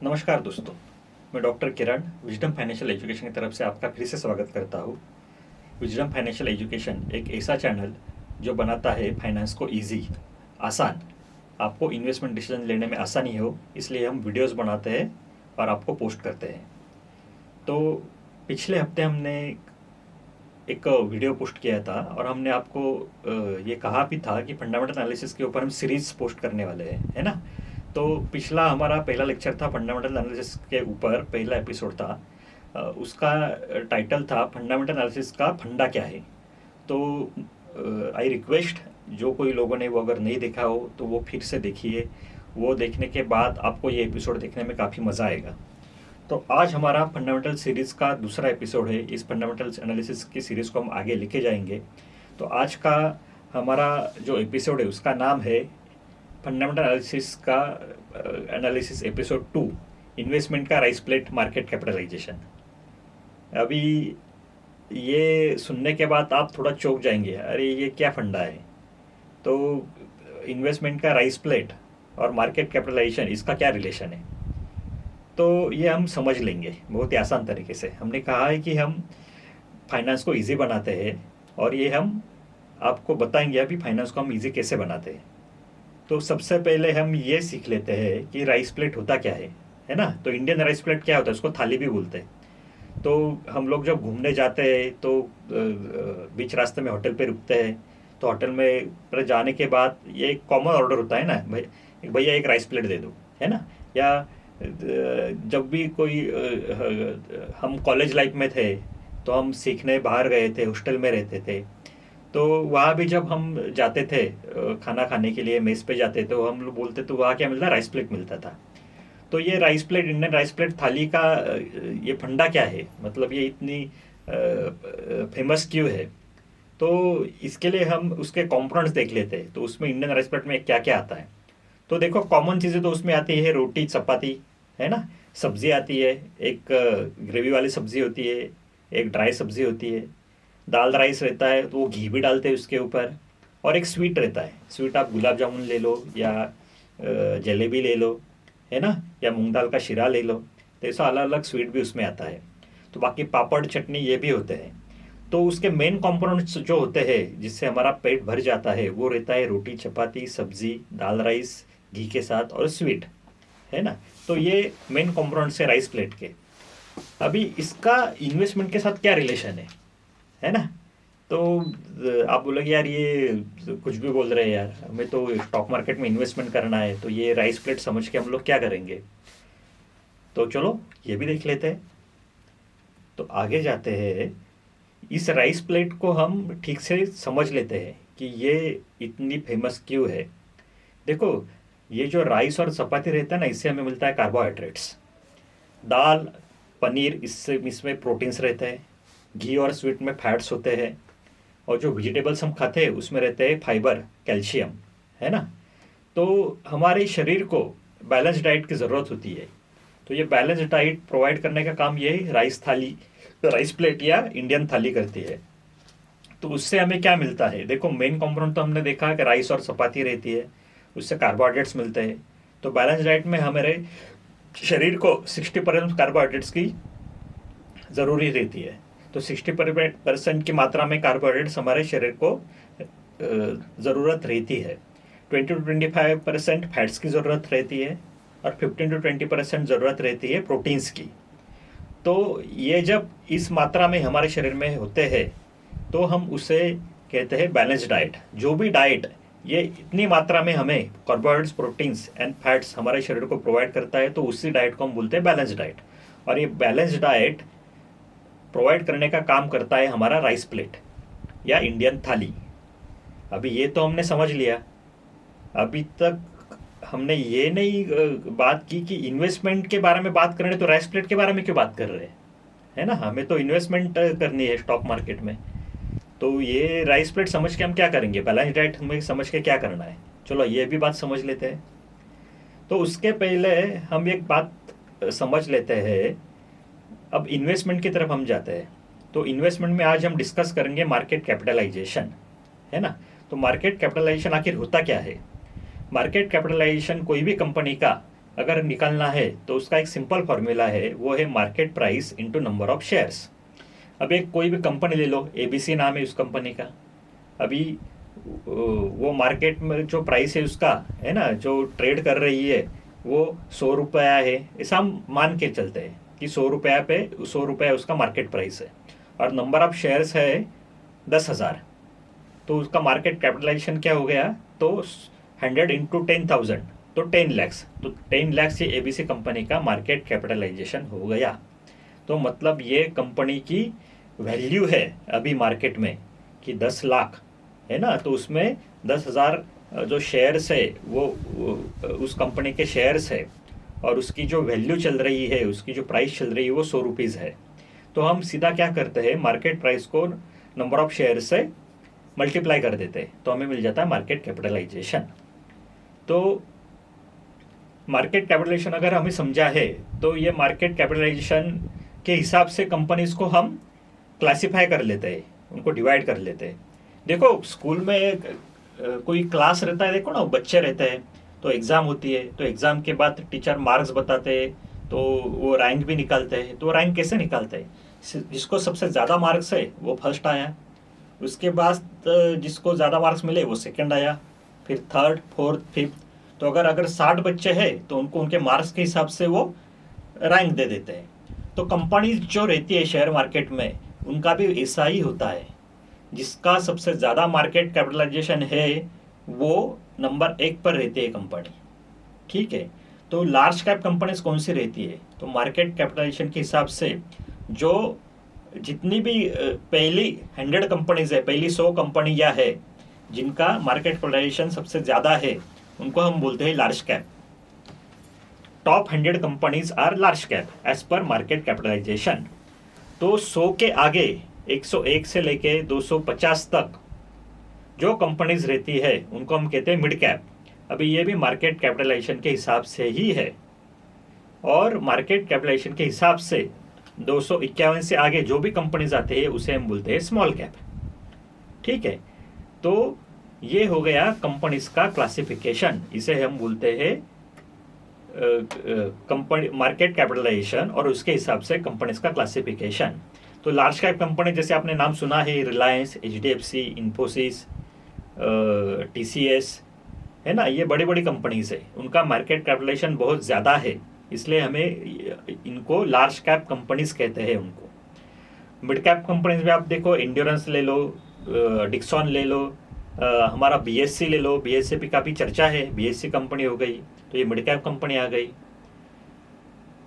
नमस्कार दोस्तों, मैं डॉक्टर किरण विजडम फाइनेंशियल एजुकेशन की तरफ से आपका फिर से स्वागत करता हूँ। विजडम फाइनेंशियल एजुकेशन एक ऐसा चैनल जो बनाता है फाइनेंस को इजी, आसान, आपको इन्वेस्टमेंट डिसीजन लेने में आसानी हो, इसलिए हम वीडियोस बनाते हैं और आपको पोस्ट करते हैं। तो पिछले हफ्ते हमने एक वीडियो पोस्ट किया था और हमने आपको ये कहा भी था कि फंडामेंटल एनालिसिस के ऊपर हम सीरीज पोस्ट करने वाले हैं, है ना। तो पिछला हमारा पहला लेक्चर था फंडामेंटल एनालिसिस के ऊपर, पहला एपिसोड था। उसका टाइटल था फंडामेंटल एनालिसिस का फंडा क्या है। तो आई रिक्वेस्ट, जो कोई लोगों ने वो अगर नहीं देखा हो तो वो फिर से देखिए। वो देखने के बाद आपको ये एपिसोड देखने में काफ़ी मज़ा आएगा। तो आज हमारा फंडामेंटल सीरीज़ का दूसरा एपिसोड है। इस फंडामेंटल एनालिसिस की सीरीज़ को हम आगे लेके जाएंगे। तो आज का हमारा जो एपिसोड है उसका नाम है फंडामेंटल एनालिसिस का एनालिसिस एपिसोड 2, इन्वेस्टमेंट का राइस प्लेट मार्केट कैपिटलाइजेशन। अभी ये सुनने के बाद आप थोड़ा चौंक जाएंगे, अरे ये क्या फंडा है। तो इन्वेस्टमेंट का राइस प्लेट और मार्केट कैपिटलाइजेशन, इसका क्या रिलेशन है। तो ये हम समझ लेंगे बहुत ही आसान तरीके से। हमने कहा है कि हम फाइनेंस को इजी बनाते हैं और ये हम आपको बताएंगे अभी फाइनेंस को हम इजी कैसे बनाते हैं। तो सबसे पहले हम ये सीख लेते हैं कि राइस प्लेट होता क्या है ना। तो इंडियन राइस प्लेट क्या होता है, उसको थाली भी बोलते हैं। तो हम लोग जब घूमने जाते हैं तो बीच रास्ते में होटल पे रुकते हैं। तो होटल में पर जाने के बाद ये एक कॉमन ऑर्डर होता है ना, भाई भैया एक राइस प्लेट दे दो, है ना। या जब भी कोई हम कॉलेज लाइफ में थे तो हम सीखने बाहर गए थे, हॉस्टल में रहते थे। तो वहाँ भी जब हम जाते थे खाना खाने के लिए मेस पे जाते तो हम लोग बोलते तो वहाँ क्या मिलता, राइस प्लेट मिलता था। तो ये rice plate, Indian rice plate थाली का ये फंडा क्या है, मतलब ये इतनी फेमस क्यों है। तो इसके लिए हम उसके कंपोनेंट्स देख लेते हैं। तो उसमें इंडियन राइस प्लेट में क्या क्या आता है। तो देखो, कॉमन चीज़ें तो उसमें आती है, रोटी चपाती, है ना। सब्जी आती है, एक ग्रेवी वाली सब्जी होती है, एक ड्राई सब्जी होती है। दाल राइस रहता है तो वो घी भी डालते हैं उसके ऊपर। और एक स्वीट रहता है, स्वीट आप गुलाब जामुन ले लो या जलेबी ले लो, है ना, या मूंग दाल का शीरा ले लो। तो ऐसा अलग अलग स्वीट भी उसमें आता है। तो बाकी पापड़ चटनी ये भी होते हैं। तो उसके मेन कंपोनेंट्स जो होते हैं जिससे हमारा पेट भर जाता है वो रहता है रोटी चपाती सब्जी दाल राइस घी के साथ और स्वीट, है ना। तो ये मेन कंपोनेंट्स है राइस प्लेट के। अभी इसका इन्वेस्टमेंट के साथ क्या रिलेशन है ना। तो आप बोलोगे यार ये कुछ भी बोल रहे हैं यार, हमें तो स्टॉक मार्केट में इन्वेस्टमेंट करना है, तो ये राइस प्लेट समझ के हम लोग क्या करेंगे। तो चलो ये भी देख लेते हैं। तो आगे जाते हैं। इस राइस प्लेट को हम ठीक से समझ लेते हैं कि ये इतनी फेमस क्यों है। देखो, ये जो राइस और चपाती रहता है ना, इससे हमें मिलता है कार्बोहाइड्रेट्स। दाल पनीर, इससे इसमें प्रोटीन्स रहते हैं। घी और स्वीट में फैट्स होते हैं। और जो वेजिटेबल्स हम खाते हैं उसमें रहते हैं फाइबर कैल्शियम, है ना। तो हमारे शरीर को बैलेंस डाइट की ज़रूरत होती है। तो ये बैलेंस डाइट प्रोवाइड करने का काम ये राइस थाली, राइस प्लेट या इंडियन थाली करती है। तो उससे हमें क्या मिलता है, देखो मेन कंपोनेंट तो हमने देखा कि राइस और चपाती रहती है, उससे कार्बोहाइड्रेट्स मिलते हैं। तो बैलेंस डाइट में हमारे शरीर को 60% कार्बोहाइड्रेट्स की ज़रूरी रहती है। तो 60% की मात्रा में कार्बोहाइड्रेट्स हमारे शरीर को ज़रूरत रहती है। 20 to 25% फैट्स की ज़रूरत रहती है और 15 to 20% ज़रूरत रहती है प्रोटीन्स की। तो ये जब इस मात्रा में हमारे शरीर में होते हैं तो हम उसे कहते हैं बैलेंस डाइट। जो भी डाइट ये इतनी मात्रा में हमें कार्बोहाइड्रेट्स प्रोटीन्स एंड फैट्स हमारे शरीर को प्रोवाइड करता है तो उसी डाइट को हम बोलते हैं बैलेंस डाइट। और ये बैलेंस डाइट प्रोवाइड करने का काम करता है हमारा राइस प्लेट या इंडियन थाली। अभी ये तो हमने समझ लिया। अभी तक हमने ये नहीं बात की कि इन्वेस्टमेंट के बारे में बात कर रहे हैं तो राइस प्लेट के बारे में क्यों बात कर रहे हैं, है ना। हमें तो इन्वेस्टमेंट करनी है स्टॉक मार्केट में। तो ये राइस प्लेट समझ के हम क्या करेंगे, बैलेंस डाइट हमें समझ के क्या करना है। चलो ये भी बात समझ लेते हैं। तो उसके पहले हम एक बात समझ लेते हैं। अब इन्वेस्टमेंट की तरफ हम जाते हैं। तो इन्वेस्टमेंट में आज हम डिस्कस करेंगे मार्केट कैपिटलाइजेशन, है ना। तो मार्केट कैपिटलाइजेशन आखिर होता क्या है। मार्केट कैपिटलाइजेशन कोई भी कंपनी का अगर निकालना है तो उसका एक सिंपल फॉर्मूला है, वो है market price into number of shares. अब एक कोई भी कंपनी ले लो, ABC नाम है उस कंपनी का। अभी वो मार्केट में जो प्राइस है उसका, है ना, जो ट्रेड कर रही है वो 100 रुपया है, ऐसा हम मान के चलते हैं कि 100 रुपया पे 100 रुपया उसका मार्केट प्राइस है, और नंबर ऑफ शेयर्स है 10,000। तो उसका मार्केट कैपिटलाइजेशन क्या हो गया, तो 100 इंटू 10,000, तो 10 लाख। तो 10 लाख से ABC कंपनी का मार्केट कैपिटलाइजेशन हो गया। तो मतलब ये कंपनी की वैल्यू है अभी मार्केट में कि 10 लाख है ना, तो उसमें 10,000 जो शेयर्स है वो उस कंपनी के शेयर्स है, और उसकी जो वैल्यू चल रही है, उसकी जो प्राइस चल रही है वो 100 रुपीज़ है। तो हम सीधा क्या करते हैं, मार्केट प्राइस को नंबर ऑफ शेयर से मल्टीप्लाई कर देते हैं, तो हमें मिल जाता है मार्केट कैपिटलाइजेशन। तो मार्केट कैपिटलाइजेशन अगर हमें समझा है, तो ये मार्केट कैपिटलाइजेशन के हिसाब से कंपनीज को हम क्लासिफाई कर लेते हैं, उनको डिवाइड कर लेते हैं। देखो स्कूल में कोई क्लास रहता है, देखो ना बच्चे रहते हैं, तो एग्ज़ाम होती है, तो एग्ज़ाम के बाद टीचर मार्क्स बताते हैं, तो वो रैंक भी निकालते हैं। तो रैंक कैसे निकालते हैं, जिसको सबसे ज़्यादा मार्क्स है वो फर्स्ट आया, उसके बाद जिसको ज़्यादा मार्क्स मिले वो सेकंड आया, फिर थर्ड, फोर्थ, फिफ्थ। तो अगर अगर 60 बच्चे हैं तो उनको उनके मार्क्स के हिसाब से वो रैंक दे देते हैं। तो कंपनी जो रहती है शेयर मार्केट में, उनका भी ऐसा ही होता है, जिसका सबसे ज़्यादा मार्केट कैपिटलाइजेशन है वो नंबर 1 पर रहती है कंपनी। ठीक है, तो लार्ज कैप कंपनीज कौन सी रहती है, तो मार्केट कैपिटलाइजेशन के हिसाब से जो जितनी भी पहली 100 कंपनीज है, पहली 100 कंपनियां है जिनका मार्केट कैपिटलाइजेशन सबसे ज़्यादा है, उनको हम बोलते हैं large cap. Top 100 companies are large cap as per market capitalisation. तो 100 के आगे 101 से लेके 250 तक जो कंपनीज रहती है उनको हम कहते हैं मिड कैप। अभी ये भी मार्केट कैपिटलाइजेशन के हिसाब से ही है, और मार्केट कैपिटलाइजेशन के हिसाब से 251 से आगे जो भी कंपनीज आते हैं उसे हम बोलते हैं स्मॉल कैप। ठीक है, तो ये हो गया कंपनीज का क्लासिफिकेशन, इसे हम बोलते हैं कंपनी मार्केट कैपिटलाइजेशन, और उसके हिसाब से कंपनीज का क्लासिफिकेशन। तो लार्ज कैप कंपनी जैसे आपने नाम सुना है, रिलायंस, HDFC, इन्फोसिस, TCS, है ना, ये बड़ी बड़ी कंपनीज है, उनका मार्केट कैपिटलाइजेशन बहुत ज़्यादा है, इसलिए हमें इनको लार्ज कैप कंपनीज कहते हैं उनको। मिड कैप कंपनीज में आप देखो, इंड्योरेंस ले लो, डिक्सॉन ले लो, हमारा BSC ले लो, BSC का भी चर्चा है, BSC कंपनी हो गई, तो ये मिड कैप कंपनी आ गई।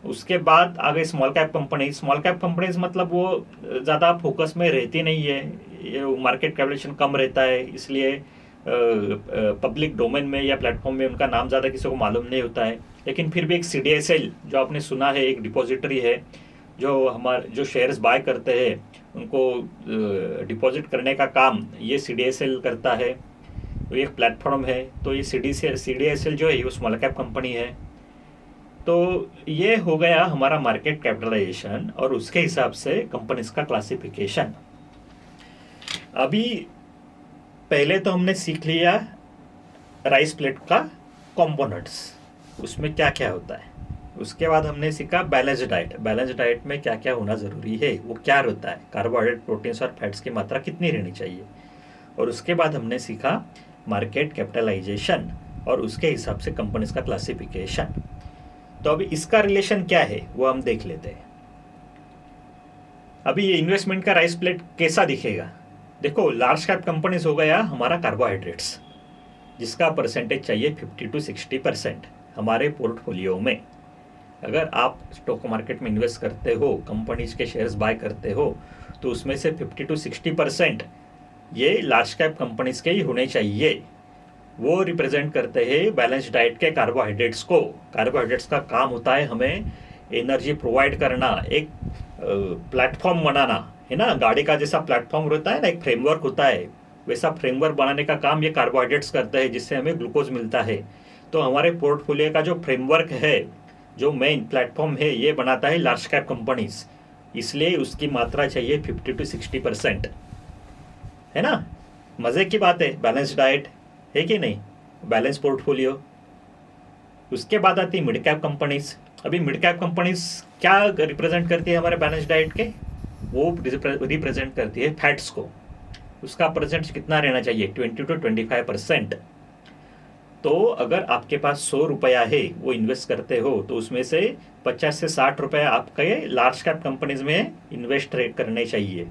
उसके बाद आ गई small cap company. Small cap companies मतलब वो ज़्यादा फोकस में रहती नहीं है, ये मार्केट कैपिटलाइजेशन कम रहता है, इसलिए पब्लिक डोमेन में या प्लेटफॉर्म में उनका नाम ज़्यादा किसी को मालूम नहीं होता है। लेकिन फिर भी एक CDSL जो आपने सुना है, एक डिपॉजिटरी है, जो शेयर्स बाय करते हैं उनको डिपॉजिट करने का काम ये CDSL करता है, तो एक प्लेटफॉर्म है। तो ये CDSL जो है वो स्मॉल कैप कंपनी है। तो ये हो गया हमारा मार्केट कैपिटलाइजेशन, और उसके हिसाब से कंपनीज का क्लासिफिकेशन। अभी पहले तो हमने सीख लिया राइस प्लेट का कंपोनेंट्स, उसमें क्या क्या होता है। उसके बाद हमने सीखा बैलेंस डाइट। बैलेंस डाइट में क्या क्या होना ज़रूरी है, वो क्या होता है, कार्बोहाइड्रेट, प्रोटीन्स और फैट्स की मात्रा कितनी रहनी चाहिए। और उसके बाद हमने सीखा मार्केट कैपिटलाइजेशन, और उसके हिसाब से कंपनीज का क्लासिफिकेशन। तो अभी इसका रिलेशन क्या है वो हम देख लेते हैं। अभी ये इन्वेस्टमेंट का राइस प्लेट कैसा दिखेगा, देखो लार्ज कैप कंपनीज हो गया हमारा कार्बोहाइड्रेट्स, जिसका परसेंटेज चाहिए 50 to 60% हमारे पोर्टफोलियो में। अगर आप स्टॉक मार्केट में इन्वेस्ट करते हो, कंपनीज के शेयर्स बाय करते हो, तो उसमें से 50 to 60% ये लार्ज कैप कंपनीज के ही होने चाहिए। वो रिप्रेजेंट करते हैं बैलेंस डाइट के कार्बोहाइड्रेट्स को। कार्बोहाइड्रेट्स का काम होता है हमें एनर्जी प्रोवाइड करना, एक प्लेटफॉर्म बनाना, है ना, गाड़ी का जैसा प्लेटफॉर्म रहता है ना, एक फ्रेमवर्क होता है, वैसा फ्रेमवर्क बनाने का काम ये कार्बोहाइड्रेट्स करते हैं, जिससे हमें ग्लूकोज मिलता है। तो हमारे पोर्टफोलियो का जो फ्रेमवर्क है, जो मेन प्लेटफॉर्म है, ये बनाता है लार्ज कैप कंपनीज, इसलिए उसकी मात्रा चाहिए 50 to 60%, है ना। मज़े की बात है, बैलेंस डाइट है कि नहीं, बैलेंस पोर्टफोलियो। उसके बाद आती है मिड कैप कंपनीज। अभी मिड कैप कंपनीज क्या रिप्रेजेंट करती है हमारे बैलेंस डाइट के? वो रिप्रेजेंट करती है फैट्स को। उसका परसेंटेज कितना रहना चाहिए? 20 to 25%। तो अगर आपके पास 100 रुपया है, वो इन्वेस्ट करते हो, तो उसमें से 50 से 60 रुपया आपके लार्ज कैप कंपनीज में इन्वेस्ट करने चाहिए।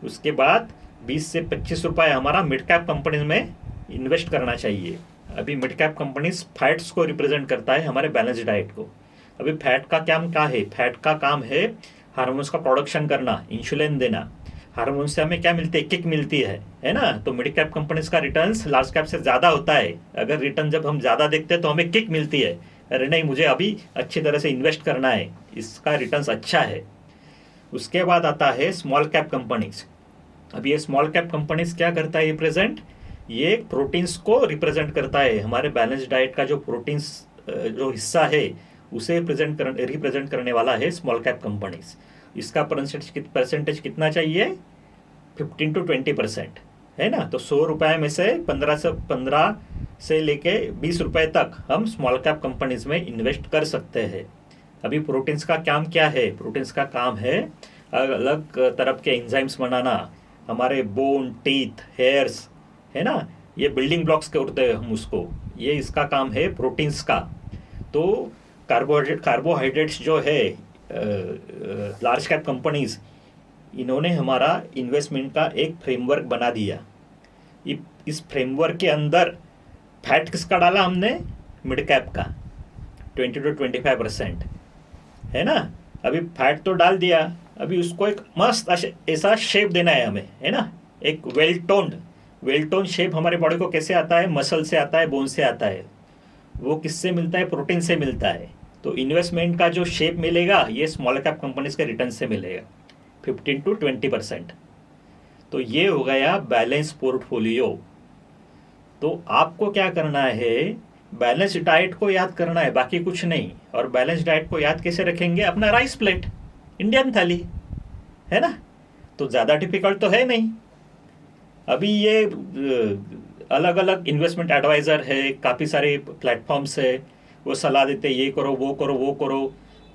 उसके बाद 20 से 25 रुपये हमारा मिड कैप कंपनीज में इन्वेस्ट करना चाहिए। अभी मिड कैप कंपनीज फैट्स को रिप्रेजेंट करता है हमारे बैलेंस डाइट को। अभी फैट का काम क्या है? फैट का काम है हार्मोन्स का प्रोडक्शन करना, इंसुलिन देना। हार्मोन से हमें क्या मिलती है? किक मिलती है ना? तो मिड कैप कंपनीज का रिटर्न्स लार्ज कैप से ज़्यादा होता है। अगर रिटर्न जब हम ज़्यादा देखते हैं तो हमें किक मिलती है, अरे नहीं मुझे अभी अच्छी तरह से इन्वेस्ट करना है, इसका रिटर्न्स अच्छा है। उसके बाद आता है स्मॉल कैप कंपनीज। अब ये स्मॉल कैप कंपनीज क्या करता है रिप्रेजेंट? ये प्रोटीन्स को रिप्रेजेंट करता है। हमारे बैलेंस डाइट का जो प्रोटीन्स जो हिस्सा है उसे रिप्रेजेंट करने वाला है स्मॉल कैप कंपनीज। इसका परसेंटेज कितना चाहिए? 15 to 20%, है ना? तो 100 रुपये में से 15 से लेके 20 रुपये तक हम स्मॉल कैप कंपनीज में इन्वेस्ट कर सकते हैं। अभी प्रोटीन्स का काम क्या है? प्रोटीन्स का काम है अलग तरह के एंजाइम्स बनाना, हमारे बोन, टीथ, हेयर्स, है ना? ये बिल्डिंग ब्लॉक्स करते हैं हम उसको, ये इसका काम है प्रोटीन्स का। तो कार्बोहाइड्रेट्स जो है लार्ज कैप कंपनीज, इन्होंने हमारा इन्वेस्टमेंट का एक फ्रेमवर्क बना दिया। इस फ्रेमवर्क के अंदर फैट किसका डाला हमने? मिड कैप का 20 to 25%, है ना? अभी फैट तो डाल दिया, अभी उसको एक मस्त ऐसा शेप देना है हमें, है ना? एक वेल टोन शेप हमारे बॉडी को कैसे आता है? मसल से आता है, बोन से आता है। वो किससे मिलता है? प्रोटीन से मिलता है। तो इन्वेस्टमेंट का जो शेप मिलेगा ये स्मॉल कैप कंपनीज के रिटर्न से मिलेगा, 15 to 20%। तो ये हो गया बैलेंस पोर्टफोलियो। तो आपको क्या करना है? बैलेंस डाइट को याद करना है, बाकी कुछ नहीं। और बैलेंस डाइट को याद कैसे रखेंगे? अपना राइस प्लेट, इंडियन थाली, है ना? तो ज़्यादा डिफिकल्ट तो है नहीं। अभी ये अलग अलग इन्वेस्टमेंट एडवाइज़र है, काफ़ी सारे प्लेटफॉर्म्स है, वो सलाह देते हैं ये करो वो करो वो करो,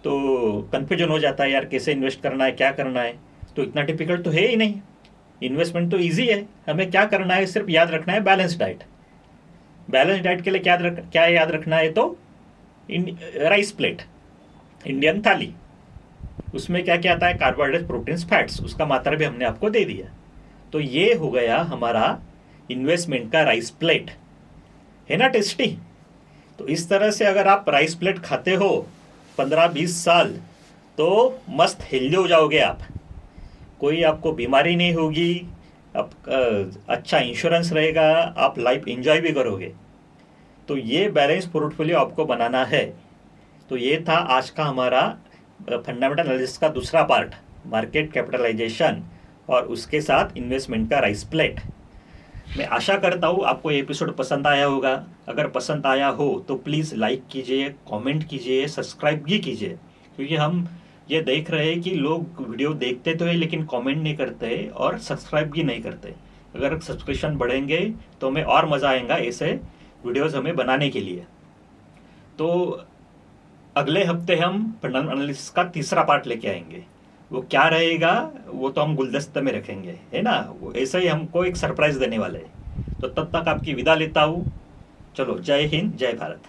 तो कन्फ्यूजन हो जाता है यार कैसे इन्वेस्ट करना है, क्या करना है। तो इतना डिफिकल्ट तो है ही नहीं, इन्वेस्टमेंट तो ईजी है। हमें क्या करना है? सिर्फ याद रखना है बैलेंस डाइट। बैलेंस डाइट के लिए क्या याद रखना है? तो राइस प्लेट, इंडियन थाली, उसमें क्या क्या आता है? कार्बोहाइड्रेट, प्रोटीन्स, फैट्स, उसका मात्रा भी हमने आपको दे दिया। तो ये हो गया हमारा इन्वेस्टमेंट का राइस प्लेट, है ना? टेस्टी। तो इस तरह से अगर आप राइस प्लेट खाते हो 15-20 साल, तो मस्त हेल्दी हो जाओगे आप, कोई आपको बीमारी नहीं होगी, आप अच्छा इंश्योरेंस रहेगा, आप लाइफ एंजॉय भी करोगे। तो ये बैलेंस पोर्टफोलियो आपको बनाना है। तो ये था आज का हमारा फंडामेंटल एनालिसिस का दूसरा पार्ट, मार्केट कैपिटलाइजेशन और उसके साथ इन्वेस्टमेंट का राइस प्लेट। मैं आशा करता हूँ आपको ये एपिसोड पसंद आया होगा। अगर पसंद आया हो तो प्लीज़ लाइक कीजिए, कमेंट कीजिए, सब्सक्राइब भी कीजिए, क्योंकि हम ये देख रहे हैं कि लोग वीडियो देखते तो है लेकिन कमेंट नहीं करते और सब्सक्राइब भी नहीं करते। अगर सब्सक्रिप्शन बढ़ेंगे तो हमें और मज़ा आएगा ऐसे वीडियोज़ हमें बनाने के लिए। तो अगले हफ्ते हम फंडामेंटल एनालिसिस का तीसरा पार्ट लेके आएंगे। वो क्या रहेगा वो तो हम गुलदस्ते में रखेंगे, है ना? वो ऐसे ही हमको एक सरप्राइज देने वाले हैं। तो तब तक आपकी विदा लेता हूँ। चलो, जय हिंद, जय भारत।